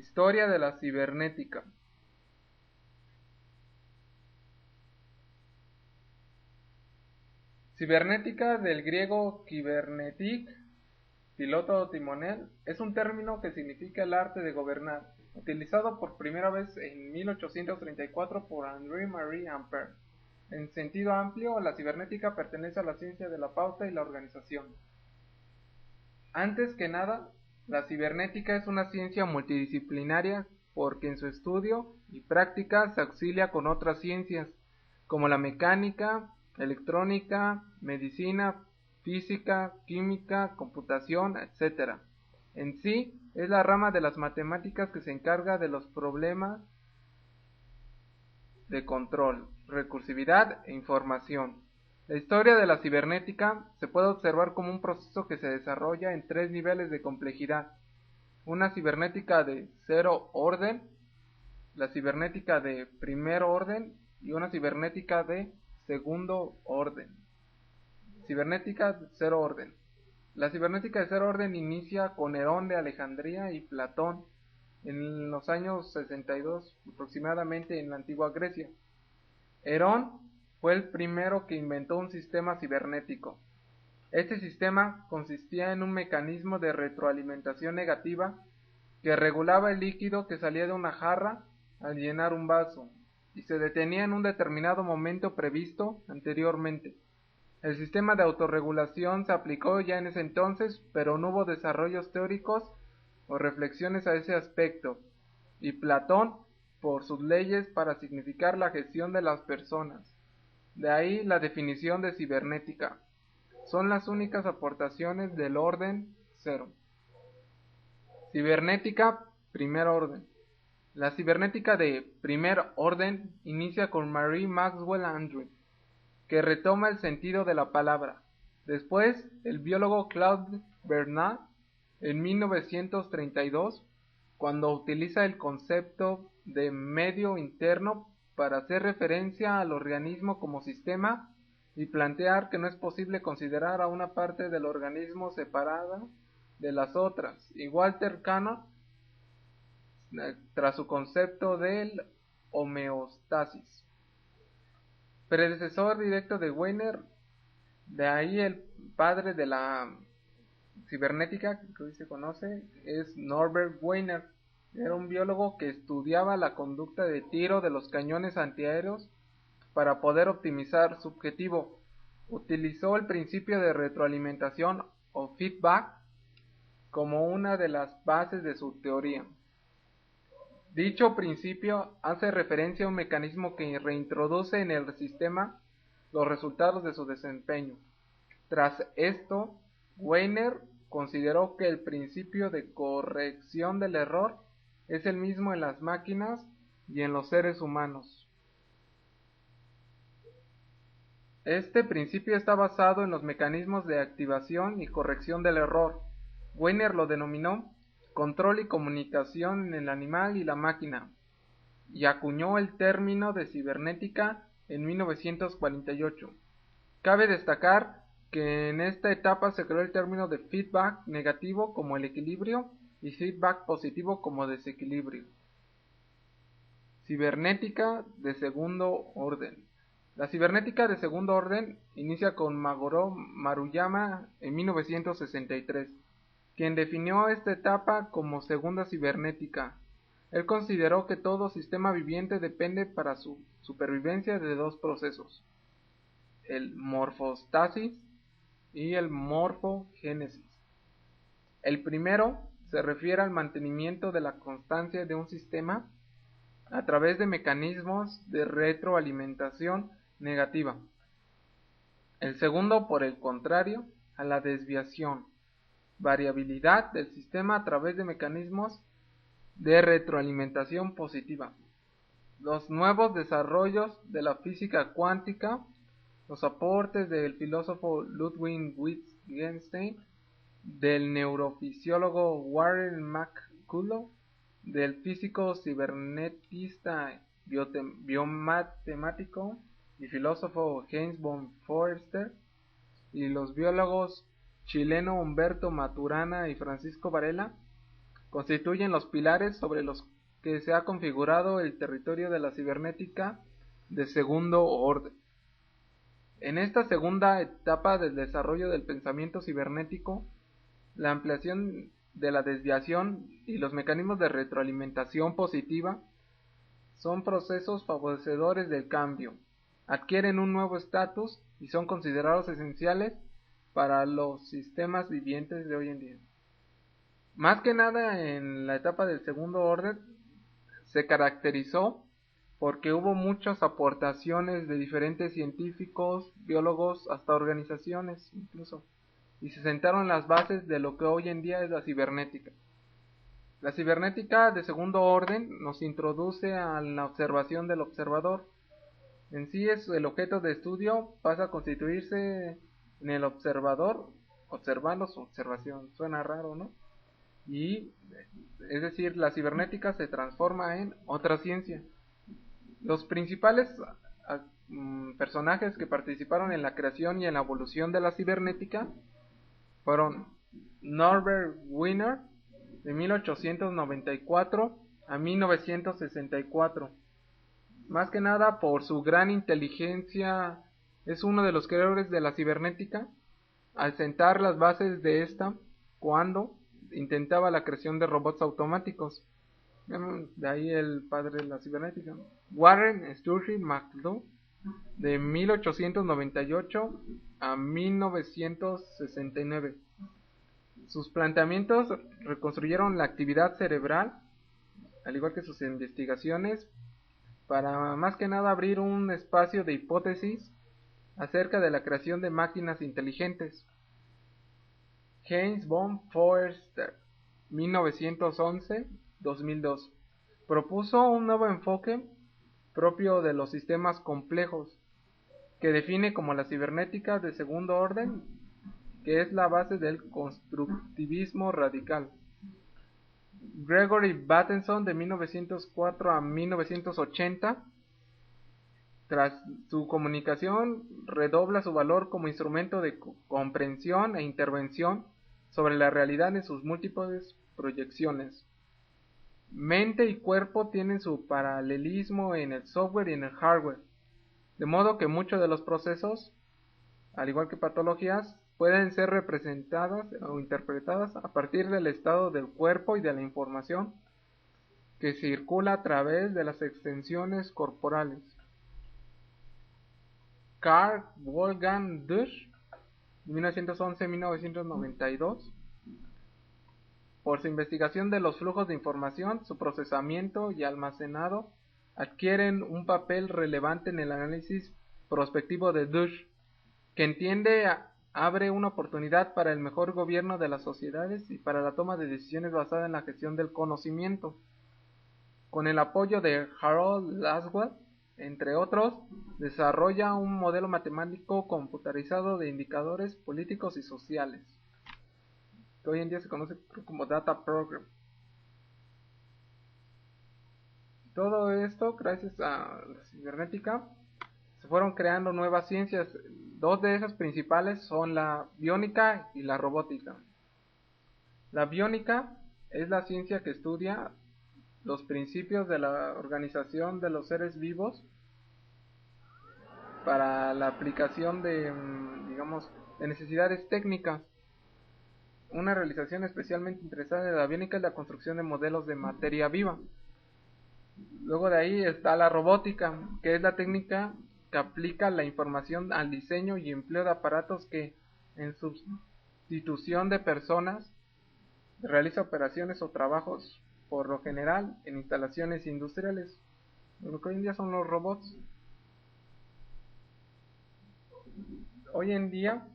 Historia de la cibernética. Cibernética, del griego kybernetik, piloto o timonel, es un término que significa el arte de gobernar, utilizado por primera vez en 1834 por Henri-Marie Ampère. En sentido amplio, la cibernética pertenece a la ciencia de la pauta y la organización. Antes que nada, la cibernética es una ciencia multidisciplinaria porque en su estudio y práctica se auxilia con otras ciencias, como la mecánica, electrónica, medicina, física, química, computación, etc. En sí, es la rama de las matemáticas que se encarga de los problemas de control, recursividad e información. La historia de la cibernética se puede observar como un proceso que se desarrolla en tres niveles de complejidad: una cibernética de cero orden, la cibernética de primer orden y una cibernética de segundo orden. Cibernética de cero orden. La cibernética de cero orden inicia con Herón de Alejandría y Platón en los años 62 aproximadamente en la antigua Grecia. Herón fue el primero que inventó un sistema cibernético. Este sistema consistía en un mecanismo de retroalimentación negativa que regulaba el líquido que salía de una jarra al llenar un vaso y se detenía en un determinado momento previsto anteriormente. El sistema de autorregulación se aplicó ya en ese entonces, pero no hubo desarrollos teóricos o reflexiones a ese aspecto, y Platón por sus leyes para significar la gestión de las personas. De ahí la definición de cibernética. Son las únicas aportaciones del orden cero. Cibernética, primer orden. La cibernética de primer orden inicia con Marie Maxwell Andrew, que retoma el sentido de la palabra. Después, el biólogo Claude Bernard, en 1932, cuando utiliza el concepto de medio interno para hacer referencia al organismo como sistema y plantear que no es posible considerar a una parte del organismo separada de las otras, y Walter Cannon, tras su concepto del homeostasis, predecesor directo de Wiener. De ahí el padre de la cibernética que hoy se conoce es Norbert Wiener. Era un biólogo que estudiaba la conducta de tiro de los cañones antiaéreos para poder optimizar su objetivo. Utilizó el principio de retroalimentación o feedback como una de las bases de su teoría. Dicho principio hace referencia a un mecanismo que reintroduce en el sistema los resultados de su desempeño. Tras esto, Wiener consideró que el principio de corrección del error es el mismo en las máquinas y en los seres humanos. Este principio está basado en los mecanismos de activación y corrección del error. Wiener lo denominó control y comunicación en el animal y la máquina, y acuñó el término de cibernética en 1948. Cabe destacar que en esta etapa se creó el término de feedback negativo como el equilibrio y feedback positivo como desequilibrio. Cibernética de segundo orden. La cibernética de segundo orden inicia con Magoru Maruyama en 1963, quien definió esta etapa como segunda cibernética. Él consideró que todo sistema viviente depende para su supervivencia de dos procesos: el morfostasis y el morfogénesis. El primero se refiere al mantenimiento de la constancia de un sistema a través de mecanismos de retroalimentación negativa. El segundo, por el contrario, a la desviación, variabilidad del sistema a través de mecanismos de retroalimentación positiva. Los nuevos desarrollos de la física cuántica, los aportes del filósofo Ludwig Wittgenstein, del neurofisiólogo Warren McCulloch, del físico cibernetista, biomatemático y filósofo Heinz von Foerster, y los biólogos chileno Humberto Maturana y Francisco Varela, constituyen los pilares sobre los que se ha configurado el territorio de la cibernética de segundo orden. En esta segunda etapa del desarrollo del pensamiento cibernético, la ampliación de la desviación y los mecanismos de retroalimentación positiva son procesos favorecedores del cambio, adquieren un nuevo estatus y son considerados esenciales para los sistemas vivientes de hoy en día. Más que nada en la etapa del segundo orden se caracterizó porque hubo muchas aportaciones de diferentes científicos, biólogos, hasta organizaciones incluso, y se sentaron las bases de lo que hoy en día es la cibernética. La cibernética de segundo orden nos introduce a la observación del observador. En sí es el objeto de estudio, pasa a constituirse en el observador, observando su observación. Suena raro, ¿no? Y es decir, la cibernética se transforma en otra ciencia. Los principales personajes que participaron en la creación y en la evolución de la cibernética fueron Norbert Wiener de 1894 a 1964. Más que nada por su gran inteligencia, es uno de los creadores de la cibernética al sentar las bases de esta cuando intentaba la creación de robots automáticos. De ahí el padre de la cibernética. Warren Sturgill McLuhan de 1898 a 1969. Sus planteamientos reconstruyeron la actividad cerebral, al igual que sus investigaciones, para más que nada abrir un espacio de hipótesis acerca de la creación de máquinas inteligentes. Heinz von Foerster, 1911-2002, propuso un nuevo enfoque propio de los sistemas complejos, que define como la cibernética de segundo orden, que es la base del constructivismo radical. Gregory Bateson de 1904 a 1980, tras su comunicación, redobla su valor como instrumento de comprensión e intervención sobre la realidad en sus múltiples proyecciones. Mente y cuerpo tienen su paralelismo en el software y en el hardware, de modo que muchos de los procesos, al igual que patologías, pueden ser representadas o interpretadas a partir del estado del cuerpo y de la información que circula a través de las extensiones corporales. Carl Wolfgang Dusch, 1911-1992, por su investigación de los flujos de información, su procesamiento y almacenado, adquieren un papel relevante en el análisis prospectivo de Dusch, que entiende abre una oportunidad para el mejor gobierno de las sociedades y para la toma de decisiones basada en la gestión del conocimiento. Con el apoyo de Harold Laswell, entre otros, desarrolla un modelo matemático computarizado de indicadores políticos y sociales, que hoy en día se conoce como Data Program. Todo esto, gracias a la cibernética, se fueron creando nuevas ciencias. Dos de esas principales son la biónica y la robótica. La biónica es la ciencia que estudia los principios de la organización de los seres vivos para la aplicación de, digamos, de necesidades técnicas. Una realización especialmente interesante de la biónica es la construcción de modelos de materia viva. Luego de ahí está la robótica, que es la técnica que aplica la información al diseño y empleo de aparatos que, en sustitución de personas, realiza operaciones o trabajos, por lo general, en instalaciones industriales. Lo que hoy en día son los robots. Hoy en día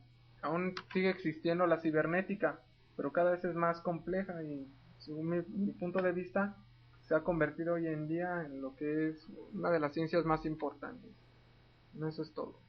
aún sigue existiendo la cibernética, pero cada vez es más compleja y, según mi punto de vista, se ha convertido hoy en día en lo que es una de las ciencias más importantes. Eso es todo.